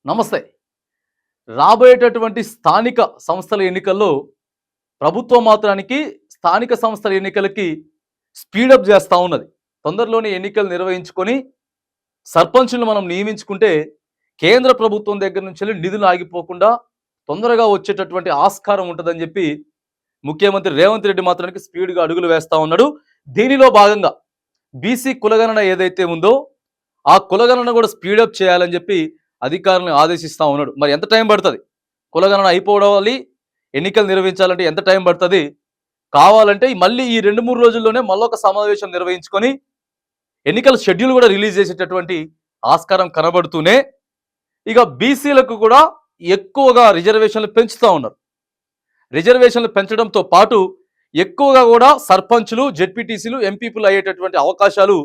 నమస్తే. రాబోయేటటువంటి స్థానిక సంస్థల ఎన్నికల్లో ప్రభుత్వం మాత్రానికి స్థానిక సంస్థల ఎన్నికలకి స్పీడప్ చేస్తా ఉన్నది. తొందరలోనే ఎన్నికలు నిర్వహించుకొని సర్పంచులను మనం నియమించుకుంటే కేంద్ర ప్రభుత్వం దగ్గర నుంచి నిధులు ఆగిపోకుండా తొందరగా వచ్చేటటువంటి ఆస్కారం ఉంటుందని చెప్పి ముఖ్యమంత్రి రేవంత్ రెడ్డి మాత్రానికి స్పీడ్గా అడుగులు వేస్తా ఉన్నాడు. దీనిలో భాగంగా బీసీ కులగణన ఏదైతే ఉందో ఆ కులగణన కూడా స్పీడప్ చేయాలని చెప్పి అధికారులను ఆదేశిస్తూ ఉన్నాడు. మరి ఎంత టైం పడుతుంది? కులగణన అయిపోవాలి, ఎన్నికలు నిర్వహించాలంటే ఎంత టైం పడుతుంది? కావాలంటే మళ్ళీ ఈ 2-3 రోజుల్లోనే మళ్ళొక సమావేశం నిర్వహించుకొని ఎన్నికల షెడ్యూల్ కూడా రిలీజ్ చేసేటటువంటి ఆస్కారం కనబడుతూనే ఇక బీసీలకు కూడా ఎక్కువగా రిజర్వేషన్లు పెంచుతూ ఉన్నారు. రిజర్వేషన్లు పెంచడంతో పాటు ఎక్కువగా కూడా సర్పంచులు, జెడ్పీటీసీలు, ఎంపీపీలు అయ్యేటటువంటి అవకాశాలు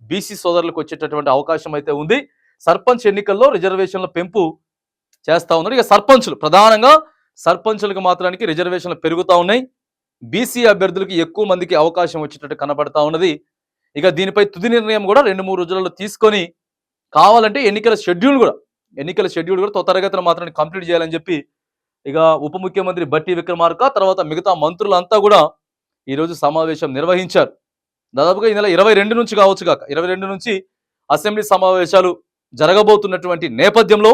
బీసీ సోదరులకు వచ్చేటటువంటి అవకాశం అయితే ఉంది. సర్పంచ్ ఎన్నికల్లో రిజర్వేషన్ల పెంపు చేస్తూ ఉన్నారు. ఇక సర్పంచులు ప్రధానంగా సర్పంచులకు మాత్రానికి రిజర్వేషన్లు పెరుగుతూ ఉన్నాయి. బీసీ అభ్యర్థులకి ఎక్కువ మందికి అవకాశం వచ్చేటట్టు కనబడతా ఉన్నది. ఇక దీనిపై తుది నిర్ణయం కూడా 2-3 రోజులలో తీసుకొని కావాలంటే ఎన్నికల షెడ్యూల్ కూడా త్వరగతిన మాత్రాన్ని కంప్లీట్ చేయాలని చెప్పి ఇక ఉప ముఖ్యమంత్రి బట్టి విక్రమార్క తర్వాత మిగతా మంత్రులంతా కూడా ఈరోజు సమావేశం నిర్వహించారు. దాదాపుగా ఈ నెల 22 నుంచి కావచ్చు కాక 22 నుంచి అసెంబ్లీ సమావేశాలు జరగబోతున్నటువంటి నేపథ్యంలో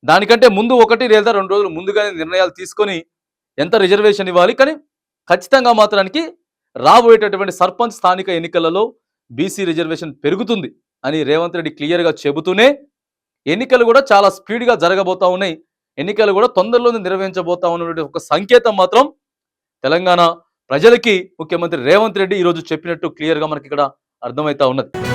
దానికంటే ముందు 1 లేదా 2 రోజులు ముందుగానే నిర్ణయాలు తీసుకొని ఎంత రిజర్వేషన్ ఇవ్వాలి, కానీ ఖచ్చితంగా మాత్రానికి రాబోయేటటువంటి సర్పంచ్ స్థానిక ఎన్నికలలో బీసీ రిజర్వేషన్ పెరుగుతుంది అని రేవంత్ రెడ్డి క్లియర్గా చెబుతూనే ఎన్నికలు కూడా చాలా స్పీడ్గా జరగబోతా ఉన్నాయి. ఎన్నికలు కూడా తొందరలోనే నిర్వహించబోతా ఉన్నటువంటి ఒక సంకేతం మాత్రం తెలంగాణ ప్రజలకి ముఖ్యమంత్రి రేవంత్ రెడ్డి ఈరోజు చెప్పినట్టు క్లియర్గా మనకి ఇక్కడ అర్థమవుతా ఉన్నది.